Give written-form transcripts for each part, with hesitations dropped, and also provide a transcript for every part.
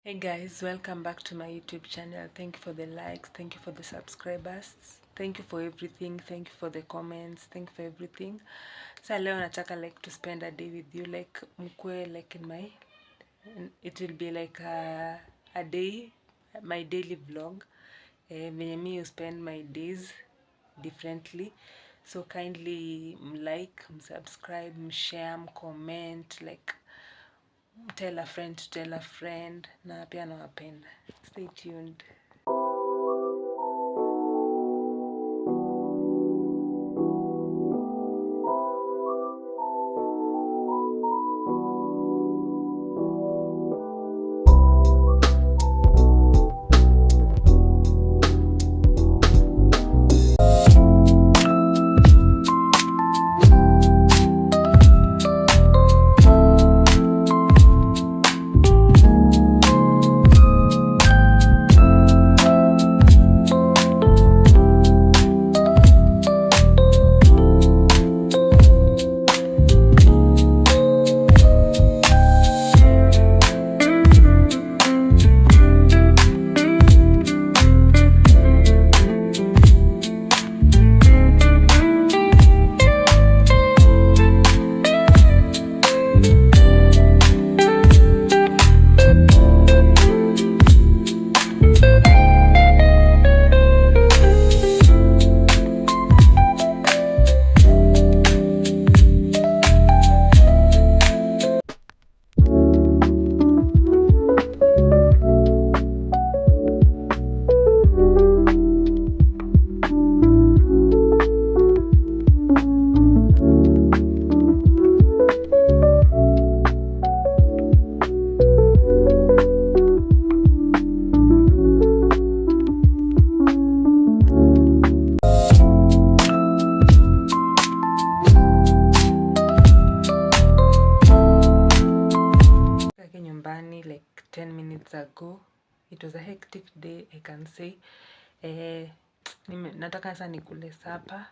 Hey guys, welcome back to my YouTube channel. Thank you for the likes, thank you for the subscribers, thank you for everything, thank you for the comments, thank you for everything. So leo nataka like to spend a day with you, like mkwe like in my, it will be like a day, my daily vlog. Venye mi you spend my days differently. So kindly like, subscribe, share, comment, like tell a friend to tell a friend, na pia nawapenda. Stay tuned. Nyumbani like 10 minutes ago. It was a hectic day, I can say. Nataka sasa nikule supper,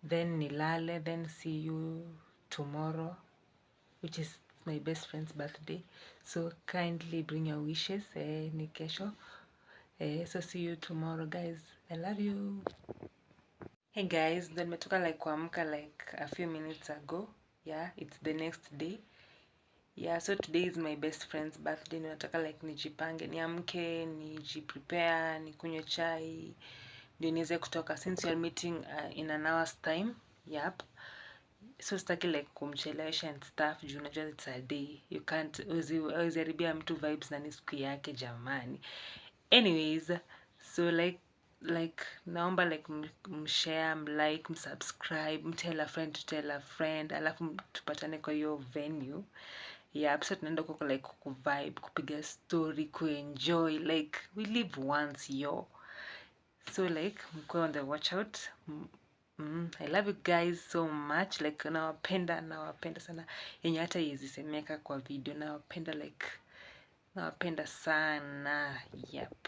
then nilale, then see you tomorrow, which is my best friend's birthday. So kindly bring your wishes, ni kesho. So see you tomorrow guys. I love you. Hey guys, then nimetoka like kuamka like a few minutes ago. Yeah, it's the next day. Yeah, so today is my best friend's birthday. Nataka like nijipange, niamke, nijiprepare, nikunywe chai, ndio niweze kutoka since we are meeting in an hour's time. Yep. So sitaki like kumchelewesha and stuff, juu unajua it's a day. You can't always haribia mtu vibes na ni siku yake jamani. Anyways, so like naomba like mshare, mlike, msubscribe, mtell a friend to tell a friend, alafu tupatane kwa hiyo venue. Yeah, so tunaenda kuko like kuvibe, kupiga story, kuenjoy, like we live once yo. So like mkuwe on the watch out. I love you guys so much, like nawapenda sana, yenye hata izisemeka kwa video, nawapenda sana. Yep.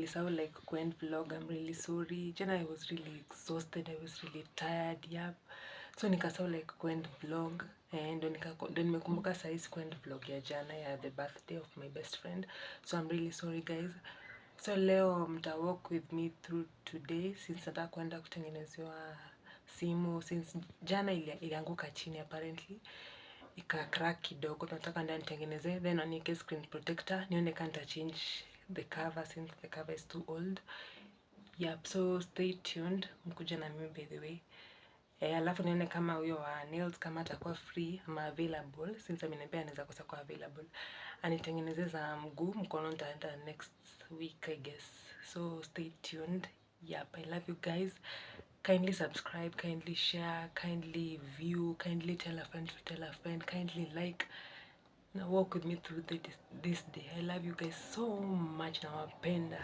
nilisahau like kuend vlog. I'm really sorry. Jana I was really exhausted, I was really tired, yep. So nikasahau like kuend vlog, and ndo nimekumbuka saa hizi kuend vlog ya jana ya the birthday of my best friend. So I'm really sorry guys. So leo mta walk with me through today, since nataka kwenda kutengenezewa simu, since jana ilianguka chini apparently, ika crack kidogo. Nataka ndio nitengeneze, then onieke screen protector, nione kama nita change the cover since the cover is too old. Yep, so stay tuned, mkuja na mimi by the way. Alafu nione kama huyo wa nails kama atakuwa free ama available, since ameniambia anaweza kosa kuwa available. Anitengeneze za mguu, mkono nitaenda next week I guess. So stay tuned. Yep, I love you guys. Kindly subscribe, kindly share, kindly view, kindly tell a friend to tell a friend, kindly like. Now walk with me through this day. I love you guys so much. Nawapenda.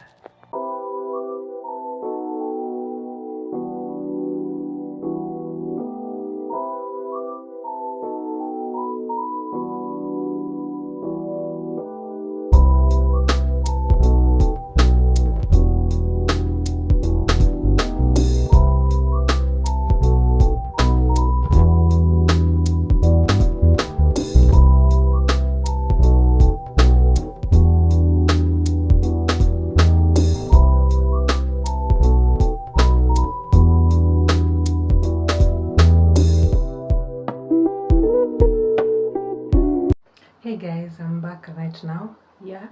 Hey guys, I'm back right now. Yeah.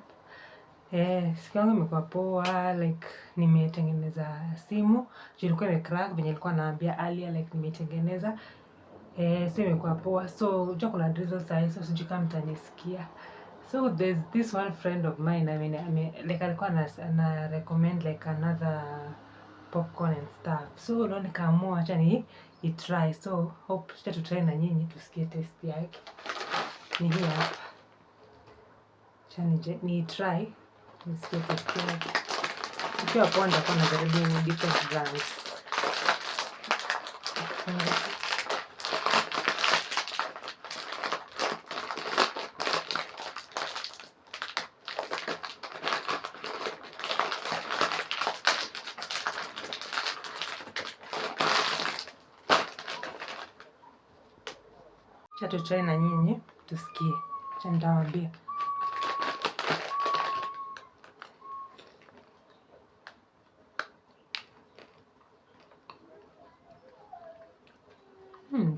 Siku yangu imekuwa poa, like nimetengeneza simu. Ilikuwa imecrack venye nilikuwa naambia earlier, like nimetengeneza. So imekuwa poa. So unajua kuna drizzle saa so sijui kama mtanisikia. So there's this one friend of mine, I mean like alikuwa na recommend like another popcorn and stuff. So leo nikaamua acha ni try. So hope to try na nyinyi tusikie taste yake. Ni hii hapa. Ni try nisikie taste yake. Ikiwa poa nitakuwa najaribu different brands. Acha tutry na nyinyi tusikie. Acha nitawaambia.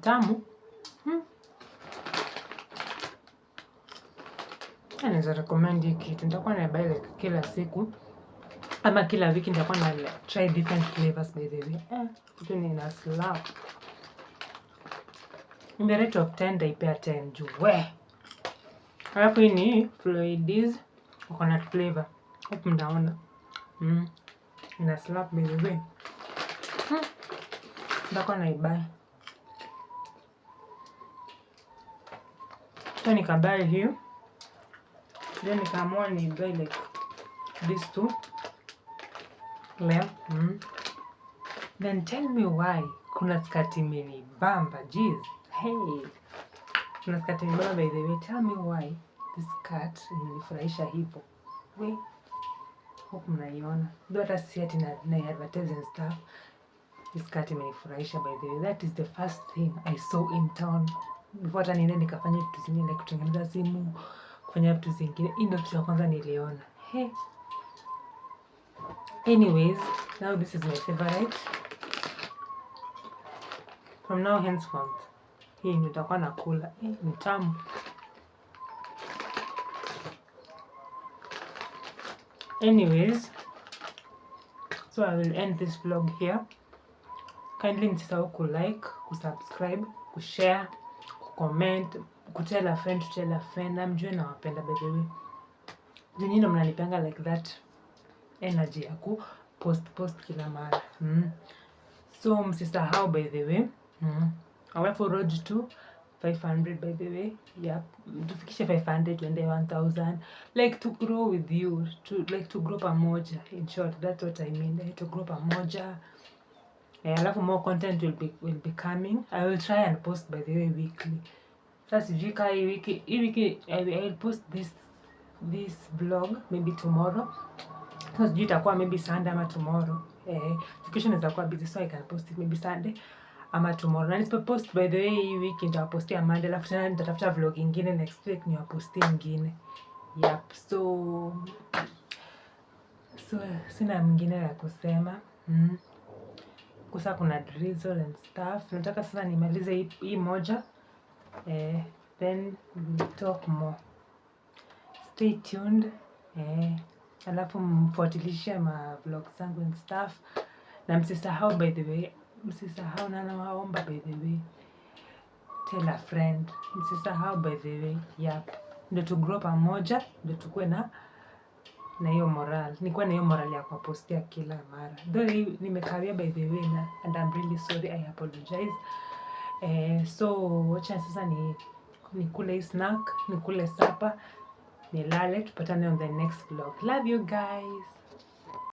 Tamu. Naweza recommend hii kitu. Nitakuwa na buy like kila siku ama kila wiki nitakuwa na try different flavors by the way. Kitu ni na slap. In the rate of 10 naipea 10 juu we. Alafu hii ni Floydies coconut flavor. Hope mnaona. Ina slap by the way. Nitakuwa naibuy. So nikabuy hiyo. Then nikaamua ni buy like these two. Then tell me why kuna skati imenibamba. Jeez. Hey. Kuna skati imenibamba by the way. Tell me why this skirt imenifurahisha hivyo. We. Hope mnaiona. Though hata si ati na advertise and stuff. This skirt imenifurahisha by the way. That is the first thing I saw in town. Before hata niende nikafanya vitu zingine like kutengeneza simu, kufanya vitu zingine. Hii ndio kitu ya kwanza niliona. Hey. Anyways, now this is my favorite. From now henceforth, hii ndio nitakuwa nakula. Ni tamu. Anyways, so I will end this vlog here. Kindly msisahau kulike, kusubscribe, kushare, kucomment, kutell a friend to tell a friend. Namjue nawapenda by the way. Nyinyi ndio mnanipanga like that energy ya ku post kila mara. So msisahau by the way. Alafu road to 500 by the way. Yep. Tufikishe 500 tuende 1000. Like to grow with you, to grow pamoja. In short, that's what I mean. To grow pamoja. Alafu more content will be coming. I will try and post by the way weekly. Sasa sijui kaa hii wiki I will post this vlog maybe tomorrow. So sijui itakuwa maybe Sunday ama tomorrow. Kesho naweza kuwa busy, so I can post it maybe Sunday ama tomorrow. Na nisipo post by the way hii wiki nitawapostia Monday, alafu tena nitatafuta vlog ingine next week niwapostie ingine. Yep, so sina mwingine ya kusema. Kusa kuna drizzle and stuff. Nataka sasa nimalize hii moja. Then we'll talk more. Stay tuned. Alafu mfuatilishe ma vlogs zangu and stuff. Na msisahau by the way. Msisahau na nawaomba by the way. Tell a friend. Msisahau by the way. Yep. Ndio tu grow pamoja. Ndio tukue na hiyo moral. Nikuwa na hiyo moral ya kuwapostia kila mara. Though nimekawia by the way and I'm really sorry. I apologize. So wacha sasa nikule snack, nikule supper, nilale, tupatane on the next vlog. Love you guys.